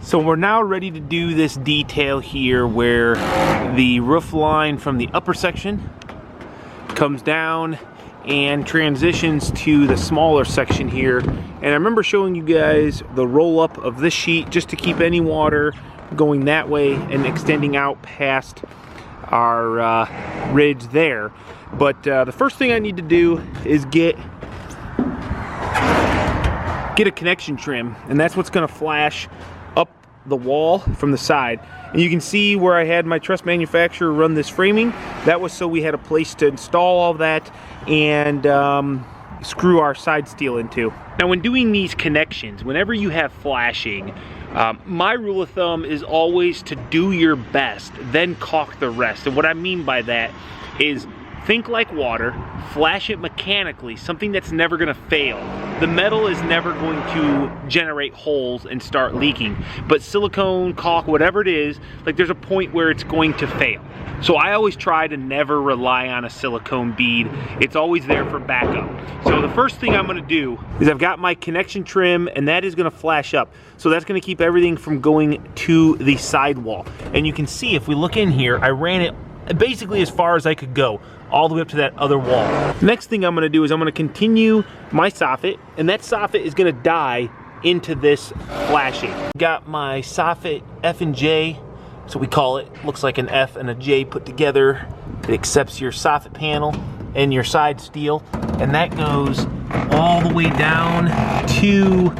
So we're now ready to do this detail here where the roof line from the upper section comes down and transitions to the smaller section here. And I remember showing you guys the roll up of this sheet just to keep any water going that way and extending out past our ridge there. But the first thing I need to do is get a connection trim, and that's what's gonna flash up the wall from the side. And you can see where I had my truss manufacturer run this framing. That was so we had a place to install all that and screw our side steel into. Now when doing these connections, whenever you have flashing, my rule of thumb is always to do your best, then caulk the rest. And what I mean by that is think like water, flash it mechanically, something that's never gonna fail. The metal is never going to generate holes and start leaking, but silicone, caulk, whatever it is, like there's a point where it's going to fail. So I always try to never rely on a silicone bead. It's always there for backup. So the first thing I'm gonna do is I've got my connection trim, and that is gonna flash up. So that's gonna keep everything from going to the sidewall. And you can see if we look in here, I ran it basically as far as I could go, all the way up to that other wall. Next thing I'm gonna do is I'm gonna continue my soffit, and that soffit is gonna die into this flashing. Got my soffit F and J, so we call it, looks like an F and a J put together. It accepts your soffit panel and your side steel, and that goes all the way down to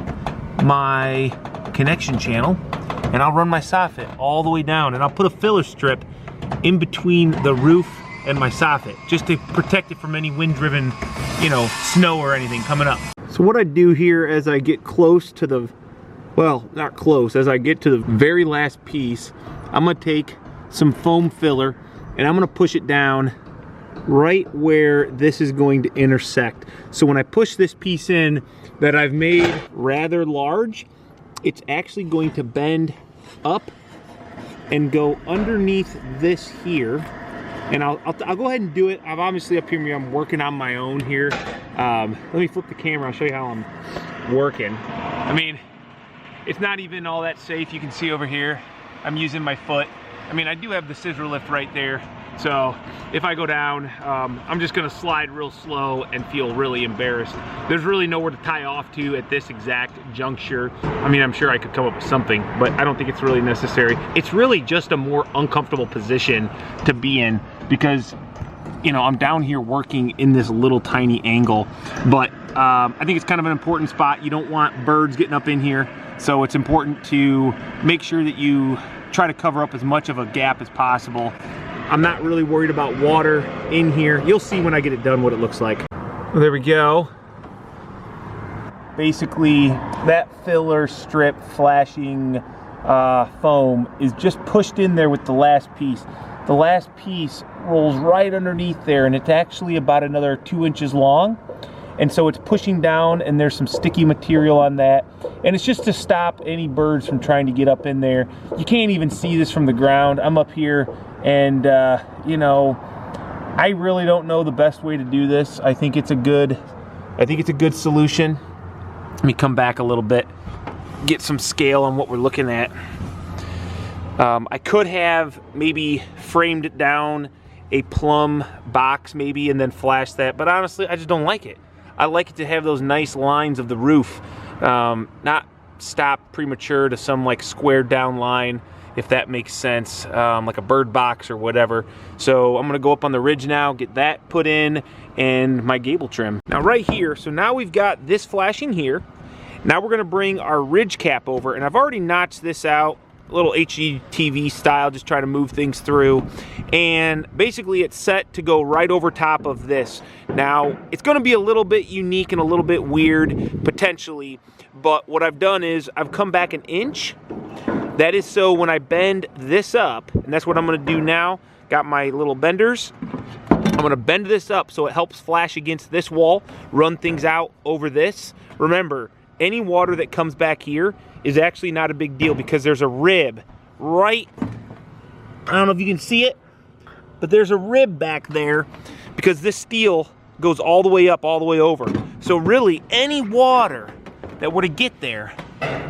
my connection channel, and I'll run my soffit all the way down, and I'll put a filler strip in between the roof and my soffit, just to protect it from any wind-driven, you know, snow or anything coming up. So what I do here as I get close to the, well, not close, as I get to the very last piece, I'm gonna take some foam filler and I'm gonna push it down right where this is going to intersect. So when I push this piece in that I've made rather large, it's actually going to bend up and go underneath this here. And I'll go ahead and do it. I'm obviously up here, I'm working on my own here. Let me flip the camera, I'll show you how I'm working. I mean, it's not even all that safe. You can see over here, I'm using my foot. I mean, I do have the scissor lift right there. So if I go down, I'm just gonna slide real slow and feel really embarrassed. There's really nowhere to tie off to at this exact juncture. I mean, I'm sure I could come up with something, but I don't think it's really necessary. It's really just a more uncomfortable position to be in because, you know, I'm down here working in this little tiny angle, but I think it's kind of an important spot. You don't want birds getting up in here, so it's important to make sure that you try to cover up as much of a gap as possible. I'm not really worried about water in here. You'll see when I get it done what it looks like. Well, there we go. Basically, that filler strip flashing foam is just pushed in there with the last piece. The last piece rolls right underneath there, and it's actually about another 2 inches long. And so it's pushing down, and there's some sticky material on that. And it's just to stop any birds from trying to get up in there. You can't even see this from the ground. I'm up here, and you know, I really don't know the best way to do this. I think it's a good solution. Let me come back a little bit, get some scale on what we're looking at. I could have maybe framed it down a plumb box maybe and then flash that, but honestly, I just don't like it. I like it to have those nice lines of the roof, not stop premature to some like squared down line, if that makes sense, like a bird box or whatever. So I'm gonna go up on the ridge now, get that put in, and my gable trim. Now right here, so now we've got this flashing here. Now we're gonna bring our ridge cap over, and I've already notched this out, a little HGTV style, just trying to move things through. And basically it's set to go right over top of this. Now, it's gonna be a little bit unique and a little bit weird, potentially, but what I've done is I've come back an inch. That is so when I bend this up, and that's what I'm gonna do now, got my little benders, I'm gonna bend this up so it helps flash against this wall, run things out over this. Remember, any water that comes back here is actually not a big deal because there's a rib right, I don't know if you can see it, but there's a rib back there because this steel goes all the way up, all the way over. So really, any water that were to get there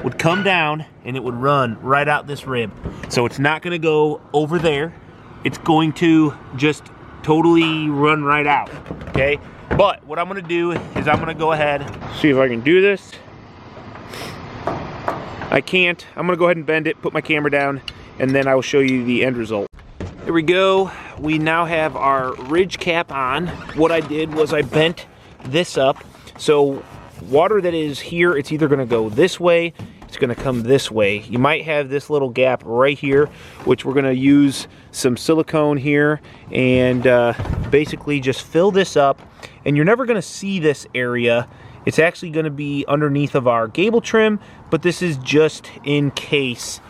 would come down and it would run right out this rib. So it's not gonna go over there. It's going to just totally run right out, okay? But what I'm gonna do is I'm gonna go ahead, see if I can do this. I can't. I'm gonna go ahead and bend it, put my camera down, and then I will show you the end result. Here we go. We now have our ridge cap on. What I did was I bent this up. So water that is here, it's either gonna go this way, it's gonna come this way. You might have this little gap right here, which we're gonna use some silicone here and basically just fill this up. And you're never gonna see this area. It's actually gonna be underneath of our gable trim, but this is just in case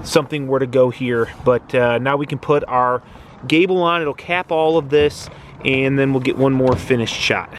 something were to go here. But now we can put our gable on. It'll cap all of this, and then we'll get one more finished shot.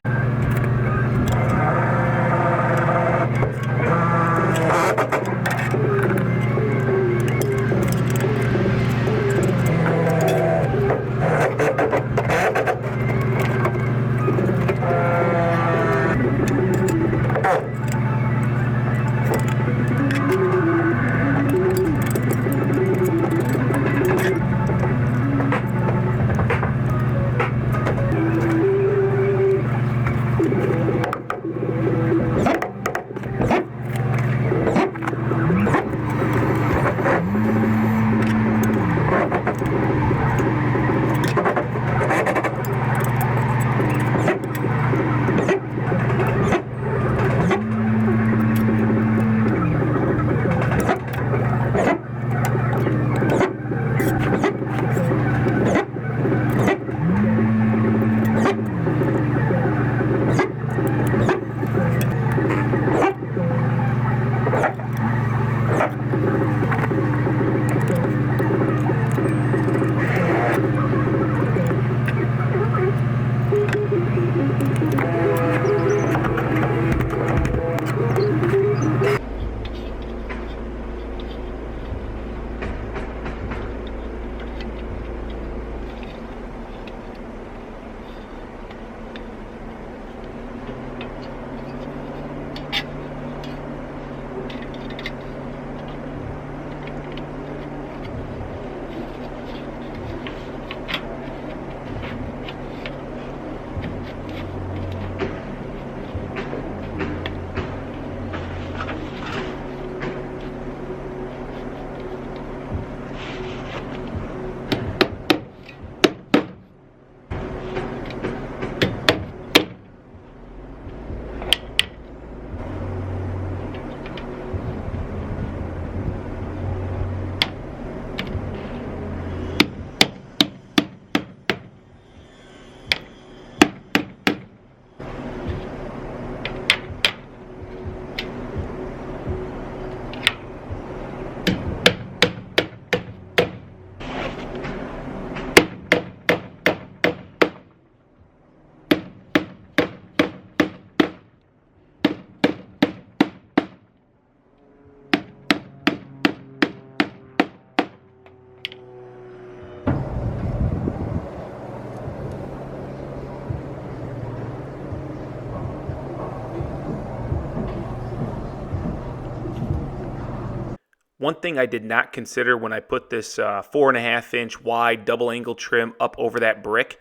One thing I did not consider when I put this 4.5-inch wide double angle trim up over that brick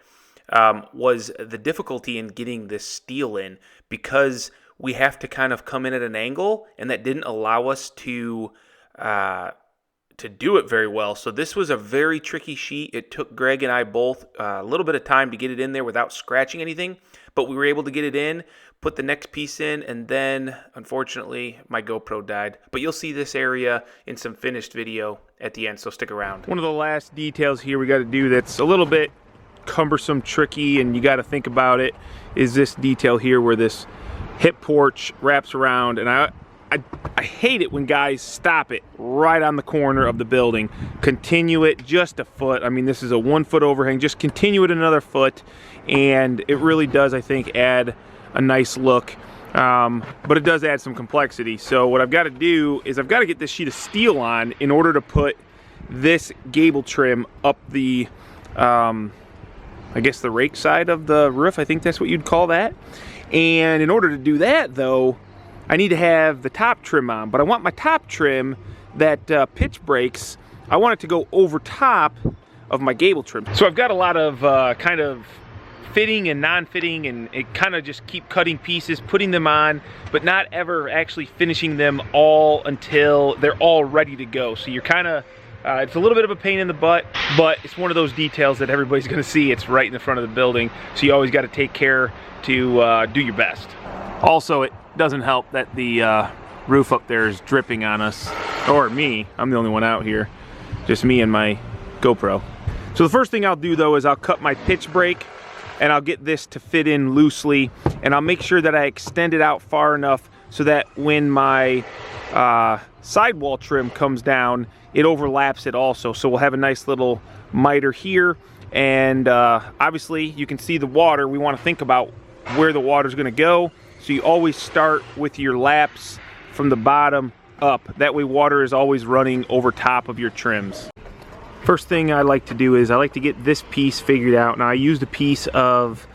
was the difficulty in getting this steel in, because we have to kind of come in at an angle, and that didn't allow us to do it very well. So this was a very tricky sheet. It took Greg and I both a little bit of time to get it in there without scratching anything, but we were able to get it in, put the next piece in, and then unfortunately my GoPro died. But you'll see this area in some finished video at the end, so stick around. One of the last details here we got to do that's a little bit cumbersome, tricky, and you got to think about it, is this detail here where this hip porch wraps around. And I hate it when guys stop it right on the corner of the building. Continue it just a foot. I mean, this is a 1 foot overhang. Just continue it another foot, and it really does, I think, add a nice look. But it does add some complexity. So what I've got to do is I've got to get this sheet of steel on in order to put this gable trim up the, I guess the rake side of the roof. I think that's what you'd call that. And in order to do that, though, I need to have the top trim on, but I want my top trim that pitch brakes, I want it to go over top of my gable trim. So I've got a lot of kind of fitting and non-fitting, and it kind of just keep cutting pieces, putting them on, but not ever actually finishing them all until they're all ready to go. So you're kind of, it's a little bit of a pain in the butt, but it's one of those details that everybody's gonna see. It's right in the front of the building, so you always gotta take care to do your best. Also, it doesn't help that the roof up there is dripping on us, or me. I'm the only one out here, just me and my GoPro. So the first thing I'll do though is I'll cut my pitch brake, and I'll get this to fit in loosely, and I'll make sure that I extend it out far enough so that when my sidewall trim comes down, it overlaps it also. So we'll have a nice little miter here, and obviously you can see the water. We want to think about where the water's going to go, so you always start with your laps from the bottom up. That way water is always running over top of your trims. First thing I like to do is I like to get this piece figured out. Now I used a piece of,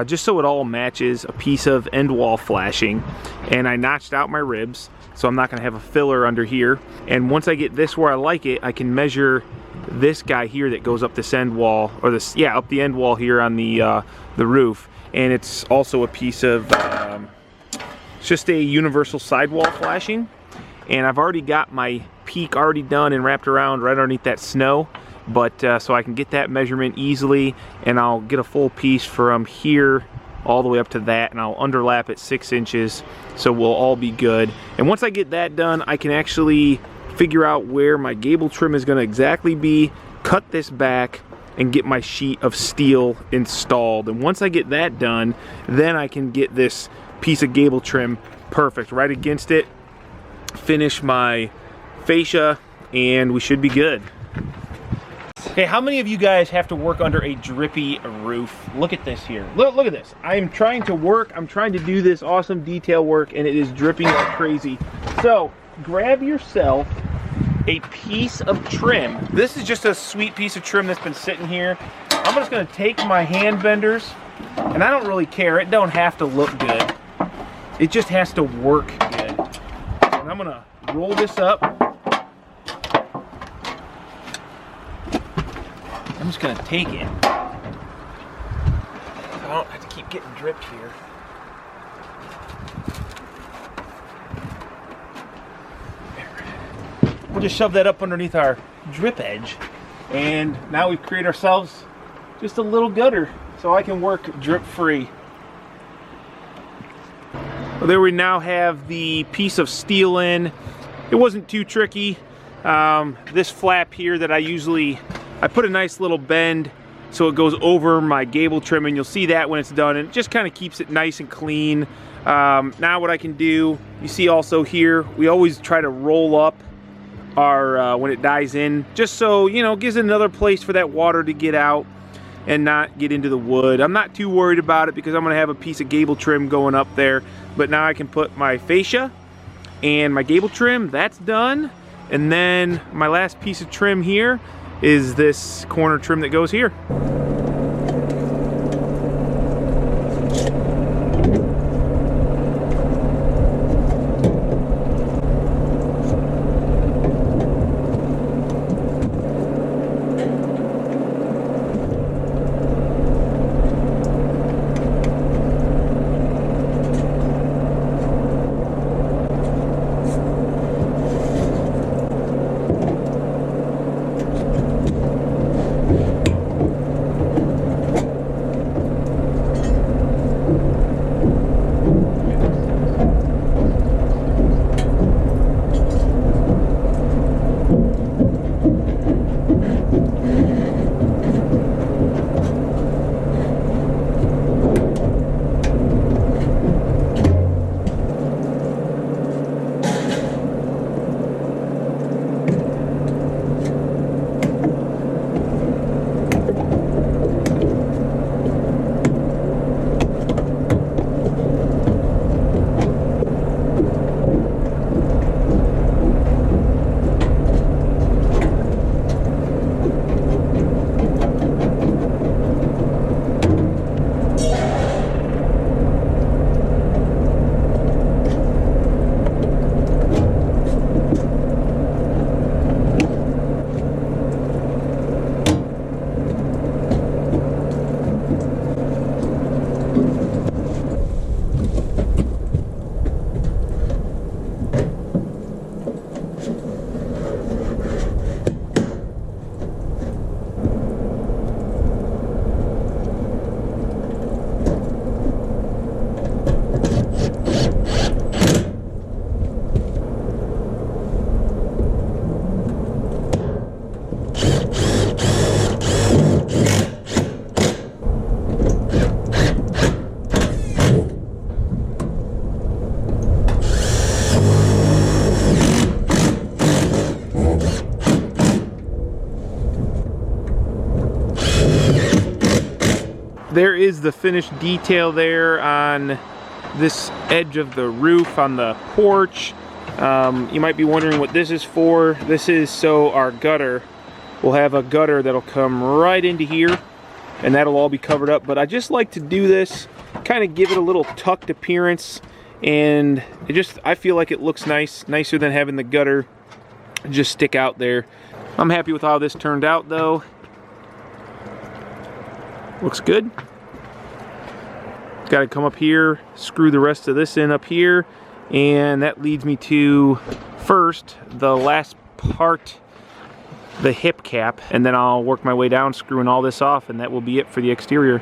just so it all matches, a piece of end wall flashing, and I notched out my ribs, so I'm not gonna have a filler under here. And once I get this where I like it, I can measure this guy here that goes up this end wall, or this, yeah, up the end wall here on the roof. And it's also a piece of, it's just a universal sidewall flashing. And I've already got my peak already done and wrapped around right underneath that snow, but so I can get that measurement easily, and I'll get a full piece from here all the way up to that, and I'll underlap it 6 inches, so we'll all be good. And once I get that done, I can actually figure out where my gable trim is going to exactly be, cut this back, and get my sheet of steel installed. And once I get that done, then I can get this piece of gable trim perfect right against it, finish my fascia, and we should be good. Okay, how many of you guys have to work under a drippy roof? Look at this here. Look at this. I'm trying to work, I'm trying to do this awesome detail work, and it is dripping like crazy. So grab yourself a piece of trim. This is just a sweet piece of trim that's been sitting here. I'm just gonna take my hand benders, and I don't really care, it don't have to look good. It just has to work good. And I'm gonna roll this up. I'm just gonna take it. I don't have to keep getting dripped here. We'll just shove that up underneath our drip edge, and now we've created ourselves just a little gutter so I can work drip free. Well, there we now have the piece of steel in. It wasn't too tricky. This flap here that I put a nice little bend so it goes over my gable trim, and you'll see that when it's done, and it just kind of keeps it nice and clean. Now what I can do, you see also here, we always try to roll up our when it dies in, just so, you know, gives it another place for that water to get out and not get into the wood. I'm not too worried about it because I'm gonna have a piece of gable trim going up there, but now I can put my fascia and my gable trim, that's done. And then my last piece of trim here is this corner trim that goes here. there is the finished detail there on this edge of the roof on the porch. You might be wondering what this is for. This is so our gutter, we'll have a gutter that'll come right into here, and that'll all be covered up. But I just like to do this, kind of give it a little tucked appearance, and I feel like it looks nicer than having the gutter just stick out there. I'm happy with how this turned out though. Looks good. Got to come up here, screw the rest of this in up here, and that leads me to first the last part, the hip cap, and then I'll work my way down screwing all this off, and that will be it for the exterior.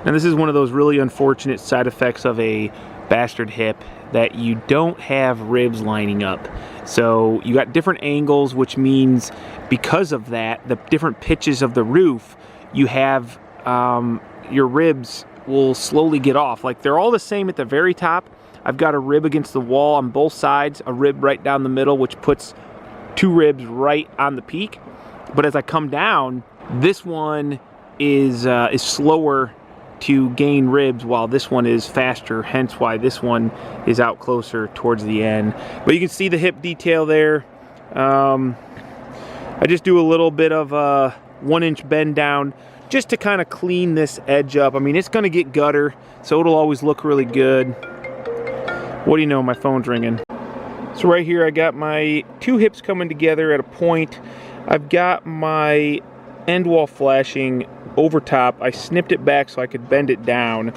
And this is one of those really unfortunate side effects of a bastard hip, that you don't have ribs lining up. So you got different angles, which means because of that, the different pitches of the roof, you have your ribs will slowly get off. Like they're all the same at the very top. I've got a rib against the wall on both sides, a rib right down the middle, which puts 2 ribs right on the peak. But as I come down, this one is slower to gain ribs, while this one is faster, hence why this one is out closer towards the end. But you can see the hip detail there. I just do a little bit of a 1-inch bend down just to kind of clean this edge up. I mean, it's going to get gutter, so it'll always look really good. What do you know, my phone's ringing. So right here I got my 2 hips coming together at a point. I've got my end wall flashing over top. I snipped it back so I could bend it down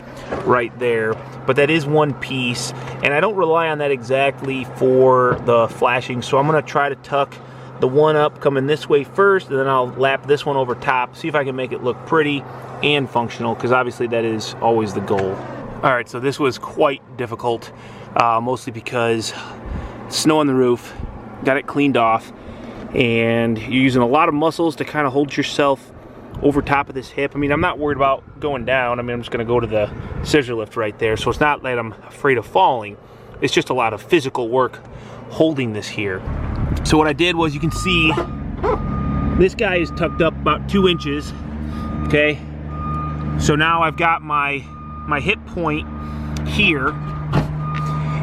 right there, but that is one piece, and I don't rely on that exactly for the flashing, so I'm going to try to tuck the one up coming this way first, and then I'll lap this one over top, see if I can make it look pretty and functional, because obviously that is always the goal. Alright, so this was quite difficult, mostly because snow on the roof, got it cleaned off, and you're using a lot of muscles to kind of hold yourself over top of this hip. I mean, I'm not worried about going down. I mean, I'm just going to go to the scissor lift right there, so it's not that I'm afraid of falling. It's just a lot of physical work holding this here. So what I did was, you can see this guy is tucked up about 2 inches, okay? So now I've got my hip point here,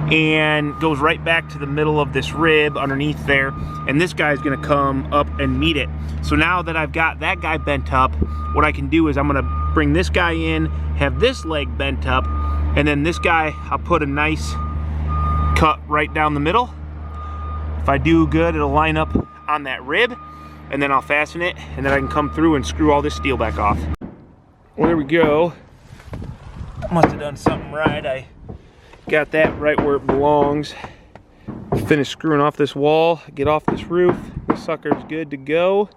and goes right back to the middle of this rib underneath there, and this guy's gonna come up and meet it. So now that I've got that guy bent up, what I can do is I'm gonna bring this guy in, have this leg bent up, and then this guy, I'll put a nice cut right down the middle. If I do good, it'll line up on that rib, and then I'll fasten it, and then I can come through and screw all this steel back off. Well, there we go. Must have done something right. I got that right where it belongs. Finish screwing off this wall, get off this roof. This sucker's good to go.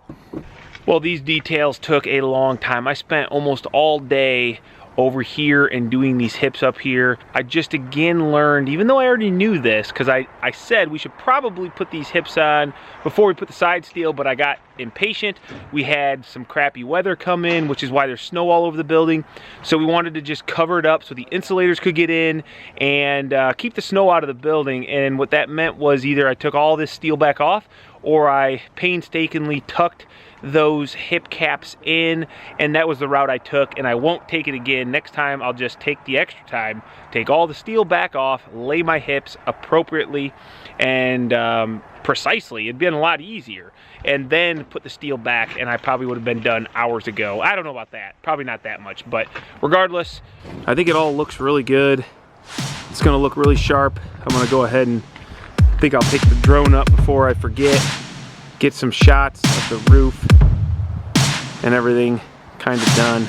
Well, these details took a long time. I spent almost all day over here and doing these hips up here. I just again learned, even though I already knew this, because I said we should probably put these hips on before we put the side steel, but I got impatient. We had some crappy weather come in, which is why there's snow all over the building. So we wanted to just cover it up so the insulators could get in and keep the snow out of the building. And what that meant was either I took all this steel back off, or I painstakingly tucked those hip caps in, and that was the route I took, and I won't take it again. Next time I'll just take the extra time, take all the steel back off, lay my hips appropriately and precisely. It'd been a lot easier, and then put the steel back, and I probably would have been done hours ago. I don't know about that, probably not that much, but regardless, I think it all looks really good. It's gonna look really sharp. I'm gonna go ahead and I think I'll take the drone up before I forget, get some shots of the roof and everything kind of done.